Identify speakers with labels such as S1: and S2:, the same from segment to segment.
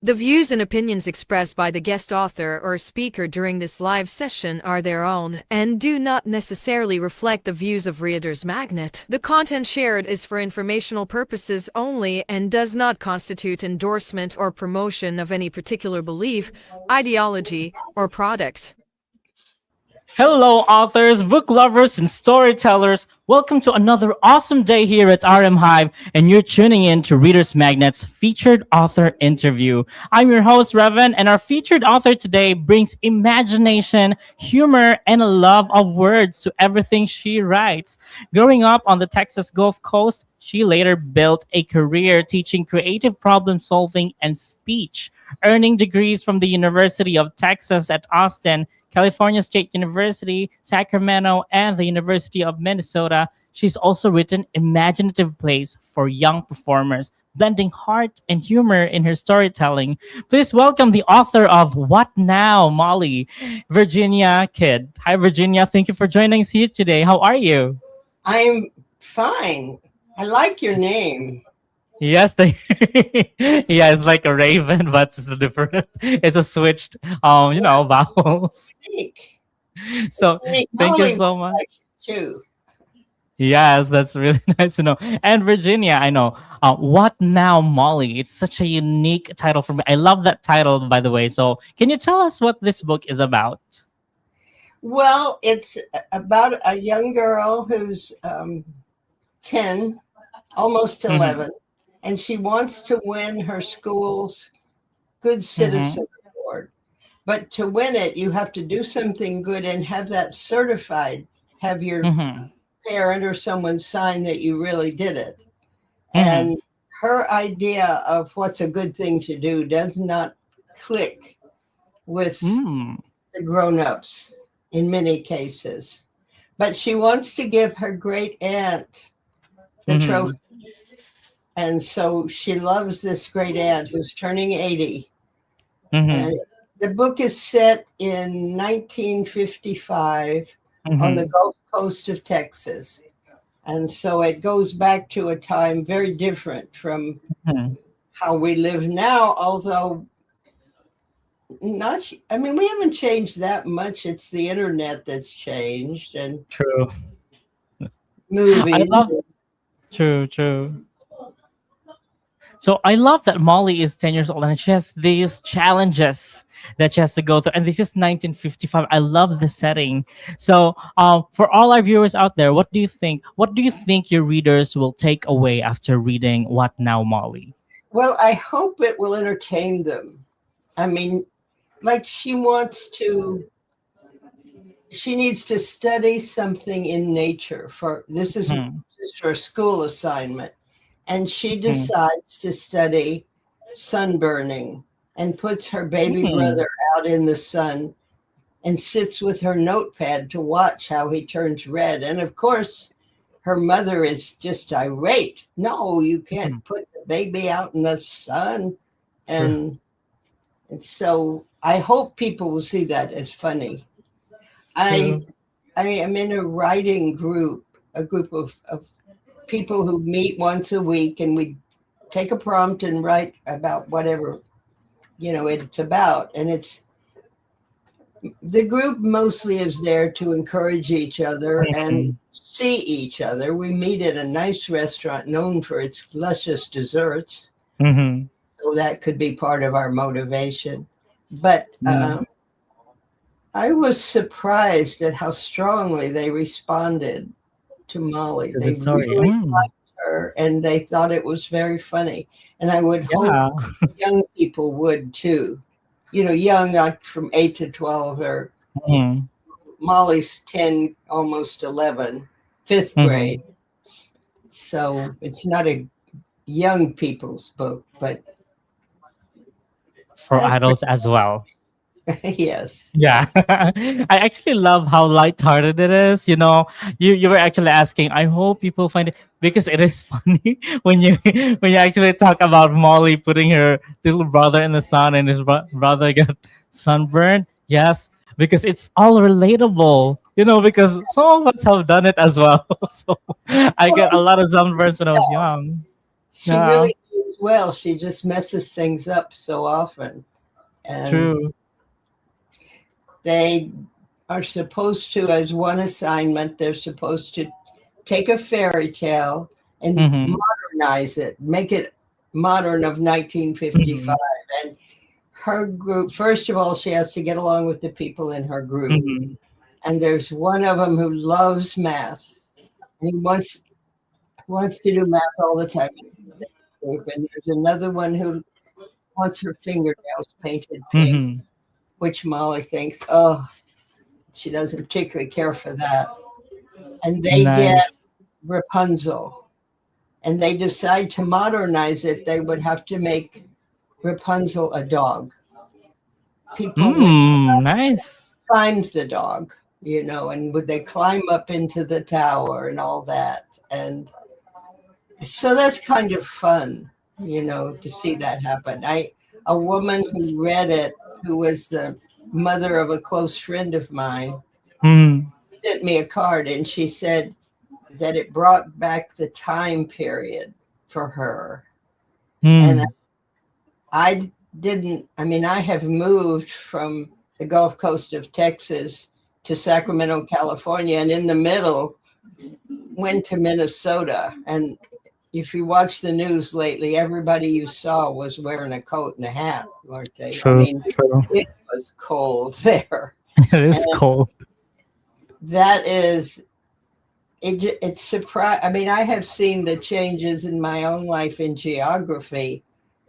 S1: The views and opinions expressed by the guest author or speaker during this live session are their own and do not necessarily reflect the views of Reader's Magnet. The content shared is for informational purposes only and does not constitute endorsement or promotion of any particular belief, ideology, or product.
S2: Hello, authors, book lovers, and storytellers. Welcome to another awesome day here at RM Hive, and you're tuning in to Reader's Magnet's featured author interview. I'm your host, Revan, and our featured author today brings imagination, humor, and a love of words to everything she writes. Growing up on the Texas Gulf Coast, she later built a career teaching creative problem solving and speech, earning degrees from the University of Texas at Austin, California State University, Sacramento, and the University of Minnesota. She's also written imaginative plays for young performers, blending heart and humor in her storytelling. Please welcome the author of What Now, Mollie, Virginia Kidd. Hi, Virginia. Thank you for joining us here today. How are you?
S3: I'm fine. I like your name.
S2: Yes, yeah, it's like a raven, but it's different. It's a switched, vowels.
S3: Unique.
S2: So
S3: It's unique.
S2: thank you
S3: Molly
S2: so
S3: was
S2: much.
S3: like it too.
S2: Yes, that's really nice to know. And Virginia, I know. What Now, Mollie? It's such a unique title for me. I love that title, by the way. So, can you tell us what this book is about?
S3: Well, it's about a young girl who's 10, almost
S2: Mhm,
S3: 11, and she wants to win her school's Good
S2: mhm,
S3: Citizen Award. But to win it, you have to do something good and have that certified. Have your
S2: mhm,
S3: parent or someone sign that you really did it.
S2: mhm,
S3: And her idea of what's a good thing to do does not click with
S2: mm,
S3: the grown-ups in many cases. But she wants to give her great aunt the trophy.
S2: mhm,
S3: And so she loves this great aunt who's turning 80. And
S2: mhm,
S3: the book is set in 1955 on the
S2: mhm,
S3: Gulf Coast of Texas. And so it goes back to a time very different from
S2: mhm.
S3: how we live now, although not, I mean, we haven't changed that much. It's the internet that's changed and
S2: True. I
S3: movies.
S2: love. True. True. So I love that Molly is 10 years old and she has these challenges that she has to go through. And this is 1955. I love the setting. So for all our viewers out there, what do you think? What do you think your readers will take away after reading What Now, Molly?
S3: Well, I hope it will entertain them. I mean, like she needs to study something in nature for this is
S2: Mhm,
S3: just her school assignment. And she
S2: mhm,
S3: decides to study sunburning and puts her baby
S2: mhm,
S3: brother out in the sun and sits with her notepad to watch how he turns red. And of course, her mother is just irate. No, you can't
S2: mhm.
S3: put the baby out in the sun.
S2: True.
S3: And so I hope people will see that as funny. I
S2: True.
S3: I am in a writing group, a group of people who meet once a week, and we take a prompt and write about whatever it's about. And it's the group mostly is there to encourage each other and
S2: Mhm,
S3: see each other. We meet at a nice restaurant known for its luscious desserts,
S2: mhm,
S3: so that could be part of our motivation. But
S2: mhm.
S3: I was surprised at how strongly they responded to Molly.
S2: To the
S3: They
S2: story.
S3: really
S2: Mm,
S3: liked her and they thought it was very funny. And I would hope
S2: yeah.
S3: young people would too. Young, like from 8 to 12, or
S2: Mhm,
S3: Molly's 10, almost 11, fifth grade.
S2: mhm.
S3: So it's not a young people's book, but
S2: For
S3: that's pretty,
S2: adults as well.
S3: yes.
S2: Yeah, I actually love how lighthearted it is. You were actually asking. I hope people find it because it is funny when you when you actually talk about Molly putting her little brother in the sun and his brother got sunburned. Yes, because it's all relatable. Because some of us have done it as well. So I
S3: Well,
S2: get a lot of sunburns when I was young.
S3: she
S2: Yeah.
S3: really as well. She just messes things up so often. And
S2: True.
S3: they are supposed to, as one assignment, they're supposed to take a fairy tale and
S2: Mm-hmm.
S3: modernize it, make it modern of 1955. And her group, first of all, she has to get along with the people in her group.
S2: Mm-hmm.
S3: And there's one of them who loves math. And he wants to do math all the time in the group. And there's another one who wants her fingernails painted pink,
S2: Mm-hmm.
S3: which Molly thinks, oh, she doesn't particularly care for that. And they get
S2: Nice.
S3: Rapunzel. And they decide to modernize it. They would have to make Rapunzel a dog. People would
S2: Nice.
S3: find the dog, and would they climb up into the tower and all that. And so that's kind of fun, to see that happen. A woman who read it, who was the mother of a close friend of mine,
S2: Mm-hmm.
S3: sent me a card, and she said that it brought back the time period for her. And I I have moved from the Gulf Coast of Texas to Sacramento, California, and in the middle went to Minnesota. And if you watch the news lately, everybody you saw was wearing a coat and a hat, weren't they?
S2: True. True.
S3: It was cold there.
S2: It is cold.
S3: That is, it's surprising. I have seen the changes in my own life in geography.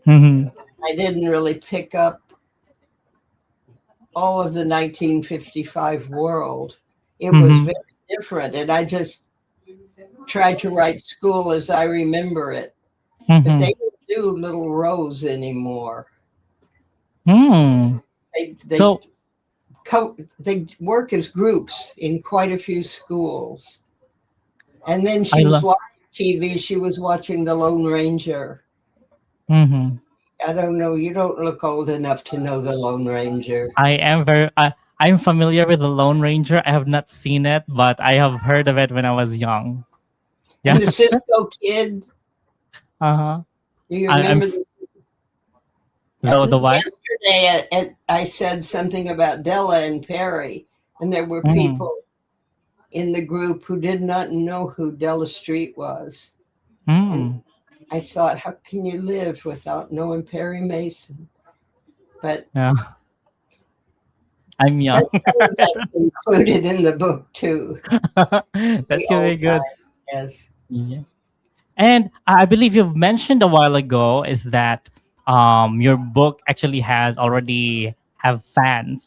S2: Mm-hmm.
S3: I didn't really pick up all of the 1955 world. It was very different, and I just tried to write school as I remember it. But they don't do little rows anymore.
S2: So
S3: They work as groups in quite a few schools. And then she was watching TV. She was watching The Lone Ranger.
S2: Mm-hmm.
S3: I don't know. You don't look old enough to know The Lone Ranger.
S2: I'm familiar with the Lone Ranger. I have not seen it, but I have heard of it when I was young. Yeah.
S3: And the Cisco Kid.
S2: Uh-huh.
S3: Do you remember
S2: the what?
S3: Yesterday, I said something about Della and Perry, and there were people in the group who did not know who Della Street was. And I thought, how can you live without knowing Perry Mason? But
S2: yeah. I'm young.
S3: That's included in the book too.
S2: That's really good.
S3: Yes.
S2: Yeah. And I believe you've mentioned a while ago is that your book actually has already have fans,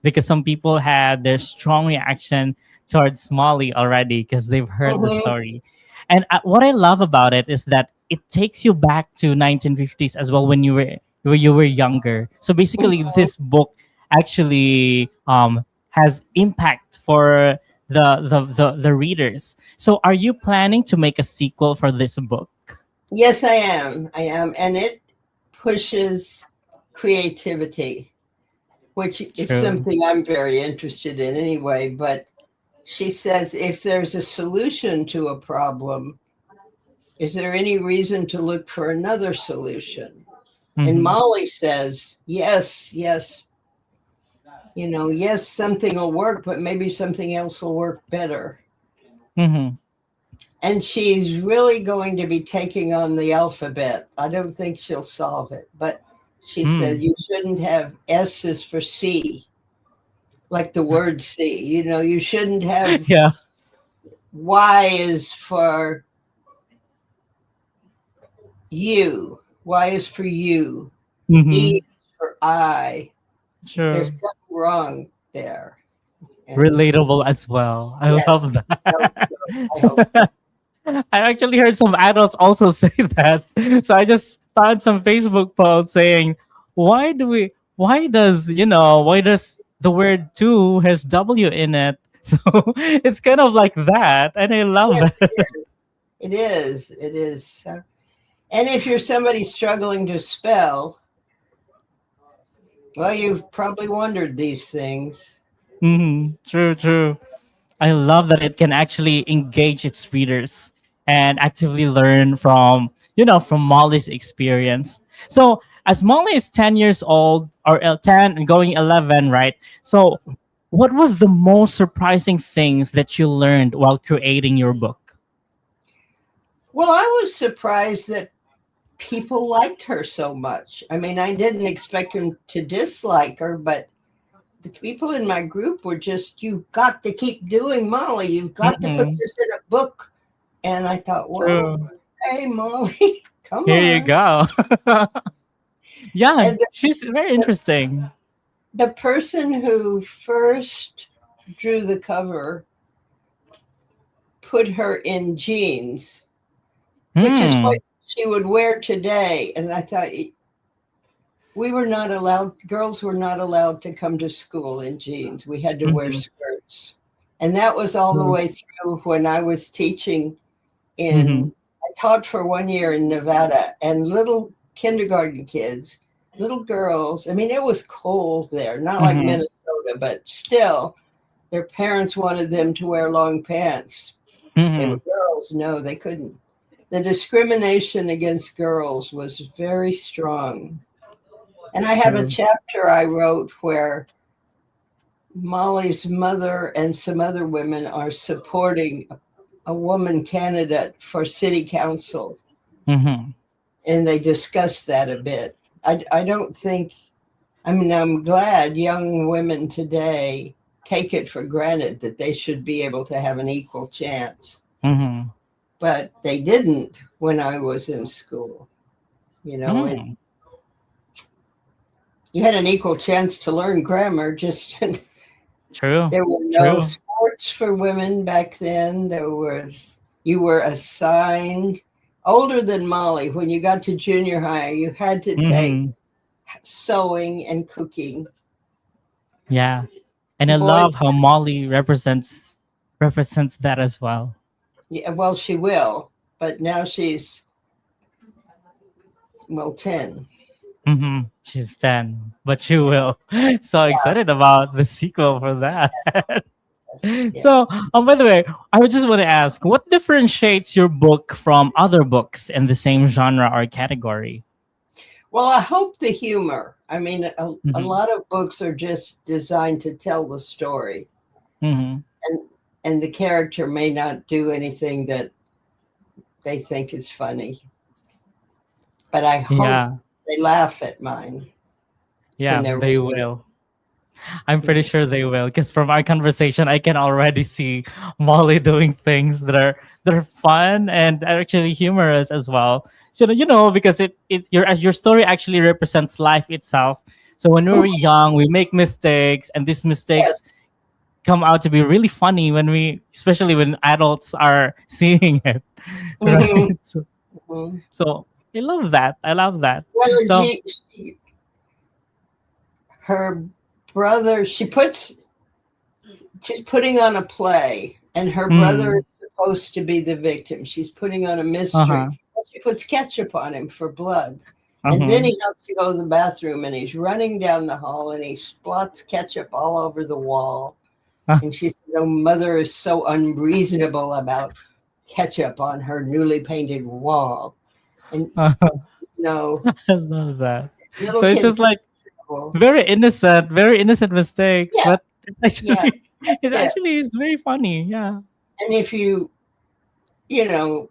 S2: because some people had their strong reaction towards Mollie already because they've heard the story. And what I love about it is that it takes you back to 1950s as well when you were younger. So basically, this book actually has impact for the readers. So are you planning to make a sequel for this book?
S3: Yes, I am, and it pushes creativity, which is something I'm very interested in anyway. But she says, if there's a solution to a problem, is there any reason to look for another solution? And Mollie says, yes, yes, something will work, but maybe something else will work better. And she's really going to be taking on the alphabet. I don't think she'll solve it, but she said you shouldn't have S's for C, like the word C. You shouldn't have Y is for you. Y is for you. E is for I.
S2: Sure.
S3: There's something wrong there. And
S2: relatable as well. I love that.
S3: I hope so.
S2: I actually heard some adults also say that. So I just found some Facebook posts saying, why does the word two has W in it? So it's kind of like that. And I love that.
S3: It is. And if you're somebody struggling to spell, well, you've probably wondered these things.
S2: True. I love that it can actually engage its readers and actively learn from, from Mollie's experience. So as Mollie is 10 years old, or 10 and going 11, right? So what was the most surprising things that you learned while creating your book?
S3: Well, I was surprised that people liked her so much. I mean, I didn't expect them to dislike her, but the people in my group were just, you've got to keep doing Mollie. You've got to put
S2: Mhm.
S3: this in a book. And I thought, well,
S2: True.
S3: hey, Mollie, come
S2: Here you
S3: on.
S2: go. Yeah,
S3: And
S2: she's very interesting.
S3: the person who first drew the cover put her in jeans, which is what
S2: Hmm.
S3: she would wear today. And I thought, we were not allowed, girls were not allowed to come to school in jeans. We had to wear
S2: Mhm.
S3: skirts. And that was all the
S2: True.
S3: way through when I was teaching
S2: Mhm.
S3: I taught for 1 year in Nevada, and little kindergarten kids, little girls, I mean, it was cold there, not like
S2: Mhm.
S3: Minnesota, but still, their parents wanted them to wear long pants. They were
S2: Mhm.
S3: girls. No, they couldn't. The discrimination against girls was very strong. And I have a
S2: True.
S3: chapter I wrote where Mollie's mother and some other women are supporting a woman candidate for city council,
S2: Mhm.
S3: and they discuss that a bit. I don't think, I mean, I'm glad young women today take it for granted that they should be able to have an equal chance,
S2: Mhm.
S3: but they didn't when I was in school. You know,
S2: Mm.
S3: you had an equal chance to learn grammar, just
S2: True.
S3: there were no
S2: True.
S3: sports for women back then. You were assigned older than Mollie. When you got to junior high, you had to take
S2: Mhm.
S3: sewing and cooking.
S2: Yeah. And
S3: The
S2: I
S3: boys,
S2: love how Mollie represents that as well.
S3: yeah, well, she will, but now she's, well, 10.
S2: She's 10, but you will. So excited about the sequel for that.
S3: Yes, yeah.
S2: So, by the way, I would just want to ask, what differentiates your book from other books in the same genre or category?
S3: Well, I hope the humor. I mean, a
S2: Mm-hmm.
S3: lot of books are just designed to tell the story,
S2: Mm-hmm.
S3: and the character may not do anything that they think is funny. But I hope
S2: Yeah,
S3: they laugh at mine when
S2: yeah,
S3: they're
S2: they
S3: reading
S2: will. I'm pretty
S3: it.
S2: sure they will, because from our conversation, I can already see Molly doing things that are fun and actually humorous as well. So because your story actually represents life itself. So when we were young, we make mistakes, and these mistakes
S3: Yes.
S2: come out to be really funny especially when adults are seeing it,
S3: Mhm,
S2: right? So,
S3: mhm.
S2: so I love that. I love that.
S3: Well,
S2: So.
S3: her brother, she's putting on a play, and her brother
S2: Mm,
S3: is supposed to be the victim. She's putting on a mystery.
S2: uh-huh.
S3: She puts ketchup on him for blood. And then
S2: Uh-huh.
S3: he has to go to the bathroom, and he's running down the hall, and he splots ketchup all over the wall. And she says, "Oh, mother is so unreasonable about ketchup on her newly painted wall." And, you know,
S2: I love that.
S3: little
S2: So it's just
S3: kids
S2: like
S3: are trouble.
S2: very innocent mistakes,
S3: Yeah,
S2: but it
S3: yeah,
S2: actually it
S3: yeah.
S2: actually is very funny. Yeah.
S3: And if you know,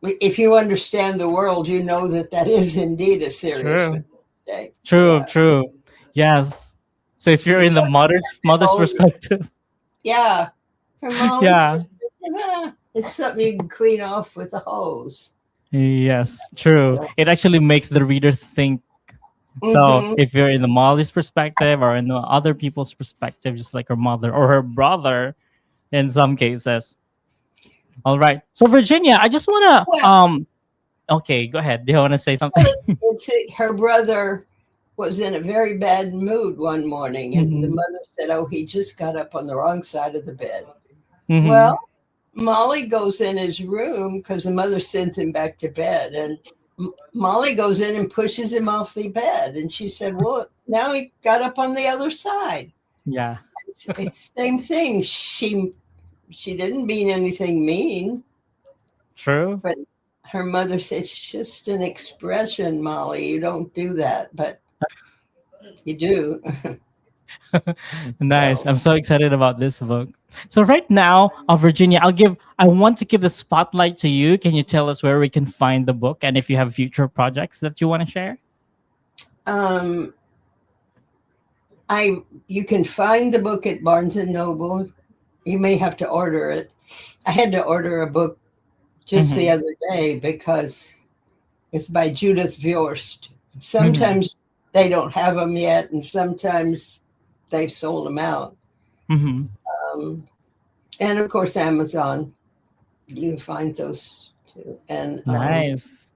S3: if you understand the world, you know that that is indeed a serious
S2: True.
S3: mistake.
S2: True.
S3: Yeah.
S2: True. Yes. So if you're
S3: You
S2: in the
S3: got to be
S2: mother's
S3: older.
S2: perspective,
S3: Yeah. From Molly's
S2: yeah.
S3: perspective, it's something you can clean off with a hose.
S2: Yes, true.
S3: So,
S2: It actually makes the reader think. So
S3: mm-hmm.
S2: if you're in the Molly's perspective or in the other people's perspective, just like her mother or her brother in some cases. All right. So Virginia, I just wanna
S3: Well,
S2: okay, go ahead. Do you wanna say something?
S3: well, her brother was in a very bad mood one morning, and the
S2: Mm-hmm.
S3: mother said, "Oh, he just got up on the wrong side of the bed."
S2: Mm-hmm.
S3: Well, Molly goes in his room because the mother sends him back to bed, and Molly goes in and pushes him off the bed, and she said, "Well, now he got up on the other side."
S2: Yeah.
S3: It's the same thing. She didn't mean anything mean.
S2: True.
S3: But her mother says, it's just an expression, Molly. You don't do that, but you do.
S2: Nice.
S3: So,
S2: I'm so excited about this book. So right now, Virginia, I want to give the spotlight to you. Can you tell us where we can find the book and if you have future projects that you want to share?
S3: um, you can find the book at Barnes and Noble. You may have to order it. I had to order a book just the
S2: Mm-hmm.
S3: other day because it's by Judith Viorst.
S2: Mm-hmm.
S3: Sometimes they don't have them yet, and sometimes they've sold them out.
S2: Mm-hmm.
S3: Um, and of course, Amazon. You can find those too. And
S2: Nice.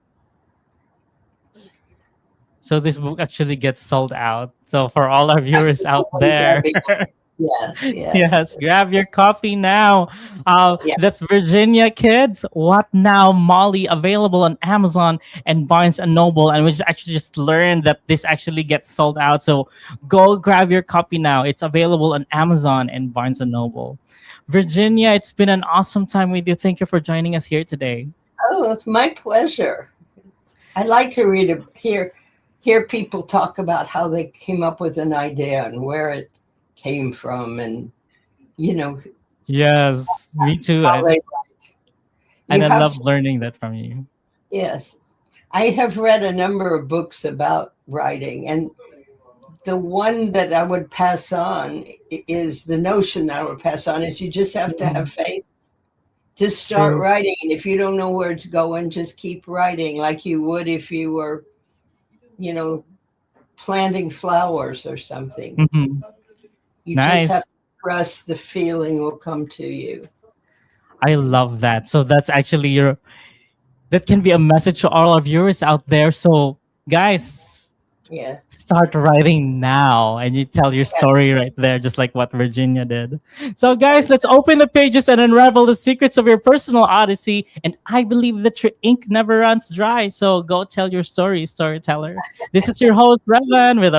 S2: So this book actually gets sold out. So for all our
S3: I
S2: viewers
S3: think the
S2: out
S3: one
S2: there,
S3: Debbie. Yeah, yeah,
S2: yes, grab your copy now.
S3: yeah.
S2: That's Virginia Kids. What Now, Molly, available on Amazon and Barnes and Noble. And we just actually just learned that this actually gets sold out. So go grab your copy now. It's available on Amazon and Barnes and Noble. Virginia, it's been an awesome time with you. Thank you for joining us here today.
S3: Oh, it's my pleasure. I like to hear people talk about how they came up with an idea and where it came from, and you know
S2: Yes, me too.
S3: how they.
S2: And
S3: You
S2: I
S3: have
S2: love learning that from you.
S3: Yes, I have read a number of books about writing, and the one that I would pass on is the notion that I would pass on is you just have to have faith. Just start
S2: True.
S3: writing, and if you don't know where it's going, just keep writing like you would if you were, you know, planting flowers or something.
S2: Mhm.
S3: You just have
S2: Nice.
S3: to trust the feeling will come to you.
S2: I love that. So that's actually your that can be a message to all our viewers out there. So guys,
S3: Yeah.
S2: start writing now and you tell your
S3: Yes.
S2: story right there, just like what Virginia did. So guys, let's open the pages and unravel the secrets of your personal odyssey. And I believe that your ink never runs dry. So go tell your story, storyteller. This is your host, Revan, with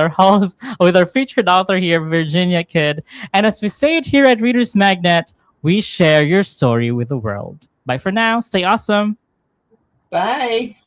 S2: our featured author here, Virginia Kid. And as we say it here at Readers Magnet, we share your story with the world. Bye for now. Stay awesome.
S3: Bye.